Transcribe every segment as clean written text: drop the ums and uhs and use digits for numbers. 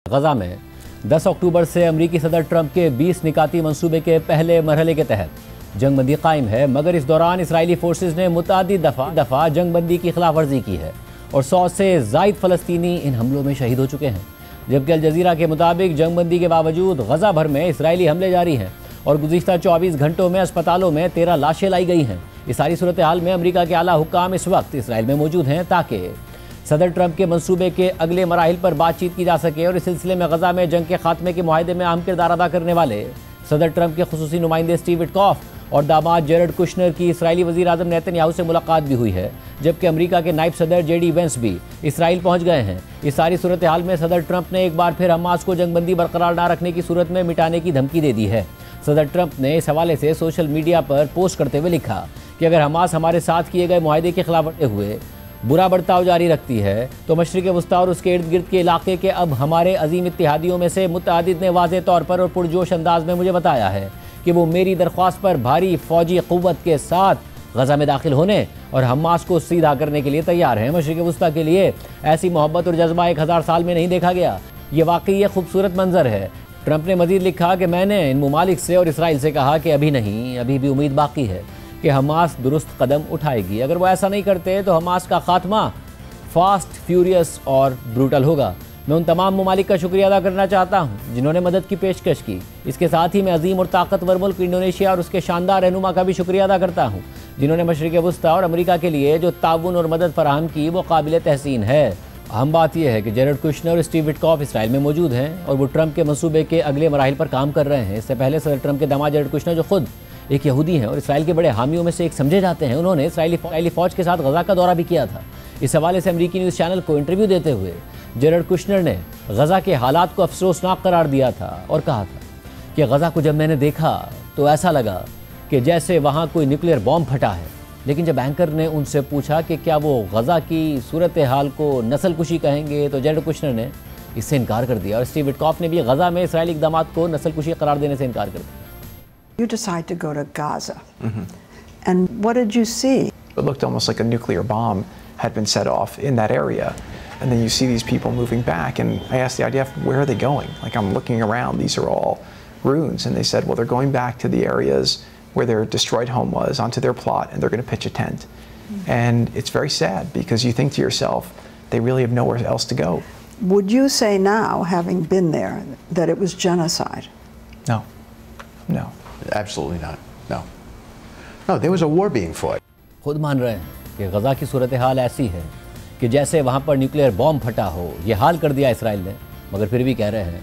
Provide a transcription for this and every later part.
गजा में 10 अक्टूबर से अमरीकी सदर ट्रंप के 20 निकाती मंसूबे के पहले मरहले के तहत जंगबंदी कायम है, मगर इस दौरान इसराइली फोर्सेज ने मुतादिद दफ़ा जंगबंदी की खिलाफ वर्जी की है और 100 से ज़ायद फ़लस्तीनी इन हमलों में शहीद हो चुके हैं। जबकि अल जज़ीरा के मुताबिक जंगबंदी के बावजूद गजा भर में इसराइली हमले जारी हैं और गुज़िश्ता 24 घंटों में अस्पतालों में 13 लाशें लाई गई हैं। इस सारी सूरत हाल में अमरीका के आला हुक्काम इस वक्त इसराइल में मौजूद हैं ताकि सदर ट्रंप के मंसूबे के अगले मराहिल पर बातचीत की जा सके और इस सिलसिले में गजा में जंग के खात्मे के मुआहदे में अहम किरदार अदा करने वाले सदर ट्रंप के खुसूसी नुमाइंदे स्टीव विटकॉफ और दामाद जेरेड कुशनर की इसराइली वज़ीर आज़म नेतन्याहू से मुलाकात भी हुई है, जबकि अमरीका के नायब सदर JD वेंस भी इसराइल पहुंच गए हैं। इस सारी सूरत हाल में सदर ट्रंप ने एक बार फिर हमास को जंगबंदी बरकरार न रखने की सूरत में मिटाने की धमकी दे दी है। सदर ट्रंप ने इस हवाले से सोशल मीडिया पर पोस्ट करते हुए लिखा कि अगर हमास हमारे साथ किए गए मुआहदे के खिलाफ बढ़ते हुए बुरा बर्ताव जारी रखती है तो मशरिक़ वस्ता और उसके इर्द गिर्द के इलाके के अब हमारे अजीम इत्तेहादियों में से मुत्तअद्दिद ने वाज़ेह तौर पर और पुरजोश अंदाज में मुझे बताया है कि वो मेरी दरख्वास्त पर भारी फौजी क़ुव्वत के साथ गजा में दाखिल होने और हमास को सीधा करने के लिए तैयार हैं। मशरिक़ वस्ता के लिए ऐसी मोहब्बत और जज्बा 1000 साल में नहीं देखा गया। ये वाकई एक खूबसूरत मंजर है। ट्रंप ने मज़ीद लिखा कि मैंने इन ममालिक से और इसराइल से कहा कि अभी नहीं, अभी भी उम्मीद बाकी है कि हमास दुरुस्त कदम उठाएगी। अगर वो ऐसा नहीं करते तो हमास का खात्मा फास्ट, फ्यूरियस और ब्रूटल होगा। मैं उन तमाम ममालिक का शुक्रिया अदा करना चाहता हूँ जिन्होंने मदद की पेशकश की। इसके साथ ही मैं अजीम और ताकतवर मुल्क इंडोनेशिया और उसके शानदार रहनुमा का भी शुक्रिया अदा करता हूँ जिन्होंने मशरिक़ वस्ता और अमरीका के लिए जो ताउन और मदद फराहम की वो काबिल तहसीन है। अहम बात यह है कि जेरेड कुशनर और स्टीव विटकॉफ इसराइल में मौजूद हैं और वो ट्रंप के मंसूबे के अगले मराहिल पर काम कर रहे हैं। इससे पहले सदर ट्रंप के दामाद जेरेड कुशनर, जो खुद एक यहूदी हैं और इसराइल के बड़े हामियों में से एक समझे जाते हैं, उन्होंने इसराइली फ़ौज के साथ गजा का दौरा भी किया था। इस हवाले से अमरीकी न्यूज़ चैनल को इंटरव्यू देते हुए जेरेड कुशनर ने गजा के हालात को अफसोसनाक करार दिया था और कहा था कि गजा को जब मैंने देखा तो ऐसा लगा कि जैसे वहाँ कोई न्यूक्लियर बॉम्ब फटा है। लेकिन जब एंकर ने उनसे पूछा कि क्या वो गजा की सूरत हाल को नस्लकुशी कहेंगे तो जेरेड कुशनर ने इससे इनकार कर दिया और स्टीव विटकॉफ ने भी गजा में इसराइली इक़दामात को नस्लकुशी करार देने से इनकार कर दिया। You decide to go to Gaza. And what did you see? It looked almost like a nuclear bomb had been set off in that area. And then you see these people moving back, and I asked the IDF, where are they going? Like, I'm looking around, these are all ruins. And they said, well, they're going back to the areas where their destroyed home was, onto their plot, and they're going to pitch a tent. And it's very sad because you think to yourself, they really have nowhere else to go. Would you say now, having been there, that it was genocide? No. No. Absolutely not. No. No, there was a war being fought. खुद मान रहे हैं कि गजा की सूरत हाल ऐसी है कि जैसे वहाँ पर न्यूक्लियर बॉम्ब फटा हो। ये हाल कर दिया इसराइल ने, मगर फिर भी कह रहे हैं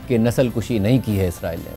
कि नस्लकुशी नहीं की है इसराइल ने।